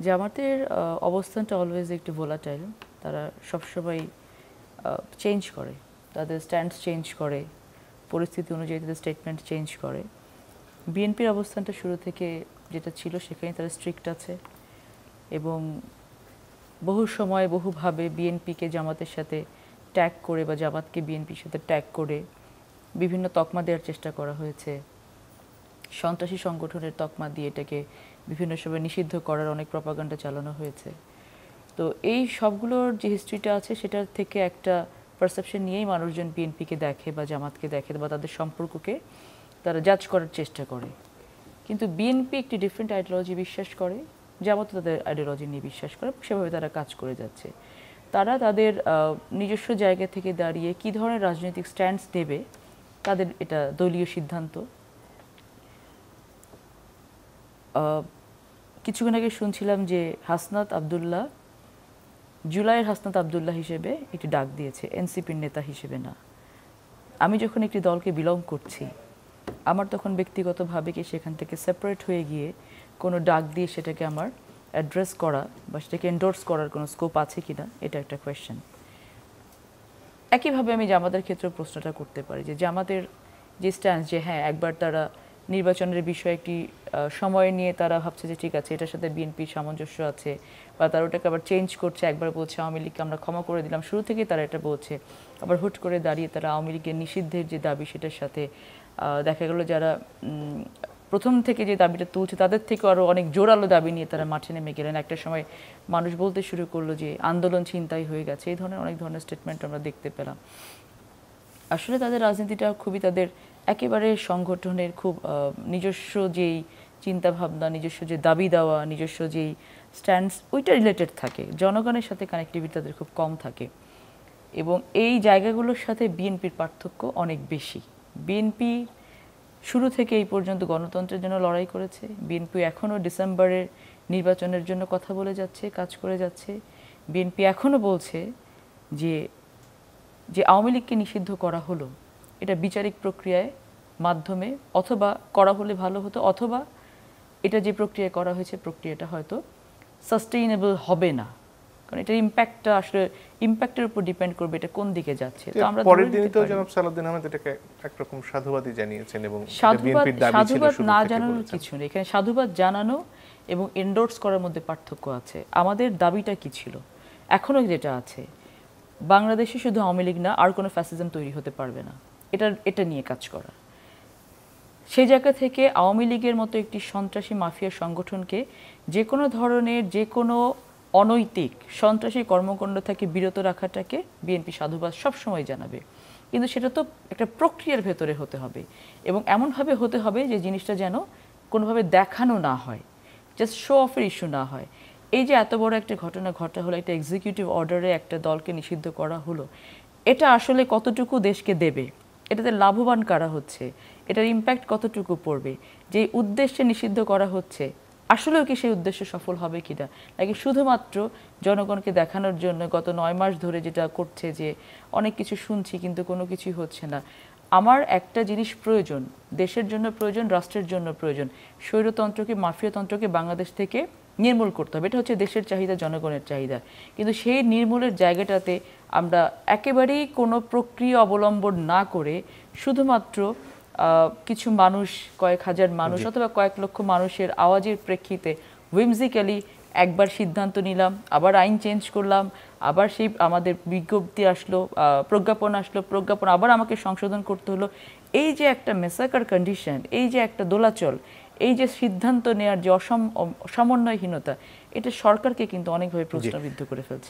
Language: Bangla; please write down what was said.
জামাতের অবস্থানটা অলওয়েজ একটু ভোলাটাইল। তারা সবসময় চেঞ্জ করে, তাদের স্ট্যান্ড চেঞ্জ করে, পরিস্থিতি অনুযায়ী তাদের স্টেটমেন্ট চেঞ্জ করে। বিএনপির অবস্থানটা শুরু থেকে যেটা ছিল সেখানে তারা স্ট্রিক্ট আছে এবং বহু সময় বহুভাবে বিএনপিকে জামাতের সাথে ট্যাগ করে বা জামাতকে বিএনপির সাথে ট্যাগ করে বিভিন্ন তকমা দেওয়ার চেষ্টা করা হয়েছে। সন্ত্রাসী সংগঠনের তকমা দিয়ে এটাকে বিভিন্ন সময় নিষিদ্ধ করার অনেক প্রপাগান্ডা চালানো হয়েছে। তো এই সবগুলোর যে হিস্ট্রিটা আছে সেটার থেকে একটা পারসেপশন নিয়েই মানুষজন বিএনপিকে দেখে বা জামাতকে দেখে বা তাদের সম্পর্ককে তারা জাজ করার চেষ্টা করে। কিন্তু বিএনপি একটি ডিফারেন্ট আইডিওলজি বিশ্বাস করে, জামাত তাদের আইডিওলজি নিয়ে বিশ্বাস করে, সেভাবে তারা কাজ করে যাচ্ছে। তারা তাদের নিজস্ব জায়গা থেকে দাঁড়িয়ে কী ধরনের রাজনৈতিক স্ট্যান্ডস নেবে তাদের এটা দলীয় সিদ্ধান্ত। কিছুক্ষণ আগে শুনছিলাম যে হাসনাত আবদুল্লাহ জুলাইয়ের হাসনাত আবদুল্লাহ হিসেবে একটি ডাক দিয়েছে, এনসিপির নেতা হিসেবে না। আমি যখন একটি দলকে বিলং করছি আমার তখন ব্যক্তিগতভাবে কি সেখান থেকে সেপারেট হয়ে গিয়ে কোনো ডাক দিয়ে সেটাকে আমার অ্যাড্রেস করা বা সেটাকে এন্ডোর্স করার কোনো স্কোপ আছে কি না, এটা একটা কোয়েশ্চেন। একইভাবে আমি জামাতের ক্ষেত্রেও প্রশ্নটা করতে পারি যে জামাতের যে স্ট্যান্স, যে হ্যাঁ একবার তারা নির্বাচনের বিষয়ে একটি সময় নিয়ে তারা ভাবছে যে ঠিক আছে এটার সাথে বিএনপির সামঞ্জস্য আছে, বা তারা ওটাকে আবার চেঞ্জ করছে। একবার বলছে আওয়ামী লীগকে আমরা ক্ষমা করে দিলাম, শুরু থেকেই তারা এটা বলছে। আবার হুট করে দাঁড়িয়ে তারা আওয়ামী লীগের নিষিদ্ধের যে দাবি সেটার সাথে দেখা গেল যারা প্রথম থেকে যে দাবিটা তুলছে তাদের থেকে আরও অনেক জোরালো দাবি নিয়ে তারা মাঠে নেমে গেলেন। একটা সময় মানুষ বলতে শুরু করলো যে আন্দোলন ছিনতাই হয়ে গেছে, এই ধরনের অনেক ধরনের স্টেটমেন্ট আমরা দেখতে পেলাম। আসলে তাদের রাজনীতিটা খুবই তাদের একেবারে সংগঠনের খুব নিজস্ব যেই চিন্তাভাবনা, নিজস্ব যে দাবি দেওয়া, নিজস্ব যেই স্ট্যান্ডস ওইটা রিলেটেড থাকে, জনগণের সাথে কানেক্টিভিটি তাদের খুব কম থাকে। এবং এই জায়গাগুলোর সাথে বিএনপির পার্থক্য অনেক বেশি। বিএনপি শুরু থেকে এই পর্যন্ত গণতন্ত্রের জন্য লড়াই করেছে। বিএনপি এখনও ডিসেম্বরের নির্বাচনের জন্য কথা বলে যাচ্ছে, কাজ করে যাচ্ছে। বিএনপি এখনও বলছে যে যে আওয়ামী লীগকে নিষিদ্ধ করা হলো এটা বিচারিক প্রক্রিয়ায় মাধ্যমে অথবা করা হলে ভালো হতো, অথবা এটা যে প্রক্রিয়ায় করা হয়েছে প্রক্রিয়াটা হয়তো সাস্টেইনেবল হবে না, কারণ এটার ইম্প্যাক্টটা আসলে ইম্প্যাক্টের উপর ডিপেন্ড করবে এটা কোন দিকে যাচ্ছে। তো আমরা পরের দিনই তো জনাব সালাউদ্দিন আহমেদ এটাকে একরকম সাধুবাদই জানিয়েছেন এবং সাধুবাদ না জানানোর কিছু নেই এখানে। সাধুবাদ জানানো এবং এন্ডোর্স করার মধ্যে পার্থক্য আছে। আমাদের দাবিটা কি ছিল, এখনও যেটা আছে, বাংলাদেশে শুধু আওয়ামী লীগ না আর কোনো ফ্যাসিজম তৈরি হতে পারবে না, এটা নিয়ে কাজ করা। সেই জায়গা থেকে আওয়ামী লীগের মতো একটি সন্ত্রাসী মাফিয়া সংগঠনকে যে কোনো ধরনের যে কোনো অনৈতিক সন্ত্রাসী কর্মকাণ্ড থেকে বিরত রাখাটাকে বিএনপি সাধুবাদ সবসময় জানাবে। কিন্তু সেটা তো একটা প্রক্রিয়ার ভেতরে হতে হবে এবং এমনভাবে হতে হবে যে জিনিসটা যেন কোনোভাবে দেখানো না হয়, জাস্ট শো অফের ইস্যু না হয়। এই যে এত বড় একটা ঘটনা ঘটা হলো, একটা এক্সিকিউটিভ অর্ডারে একটা দলকে নিষিদ্ধ করা হলো, এটা আসলে কতটুকু দেশকে দেবে, এটাতে লাভবান কারা হচ্ছে, এটার ইম্প্যাক্ট কতটুকু পড়বে, যে উদ্দেশ্যে নিষিদ্ধ করা হচ্ছে আসলেও কি সেই উদ্দেশ্য সফল হবে কিনা, নাকি শুধুমাত্র জনগণকে দেখানোর জন্য গত 9 মাস ধরে যেটা করছে যে অনেক কিছু শুনছি কিন্তু কোনো কিছুই হচ্ছে না। আমার একটা জিনিস প্রয়োজন, দেশের জন্য প্রয়োজন, রাষ্ট্রের জন্য প্রয়োজন, স্বৈরতন্ত্রকে মাফিয়াতন্ত্রকে বাংলাদেশ থেকে নির্মূল করতে হবে। এটা হচ্ছে দেশের চাহিদা, জনগণের চাহিদা। কিন্তু সেই নির্মূলের জায়গাটাতে আমরা একেবারেই কোনো প্রক্রিয়া অবলম্বন না করে শুধুমাত্র কিছু মানুষ, কয়েক হাজার মানুষ অথবা কয়েক লক্ষ মানুষের আওয়াজের প্রেক্ষিতে উইমজিক্যালি একবার সিদ্ধান্ত নিলাম, আবার আইন চেঞ্জ করলাম, আবার সেই আমাদের বিজ্ঞপ্তি আসলো, প্রজ্ঞাপন আসলো, প্রজ্ঞাপন আবার আমাকে সংশোধন করতে হলো। এই যে একটা মেসাকার কন্ডিশন, এই যে একটা দোলাচল, এই যে সিদ্ধান্ত নেওয়ার যে সমন্বয়হীনতা, এটা সরকারকে কিন্তু অনেকভাবে প্রশ্নবিদ্ধ করে ফেলছে।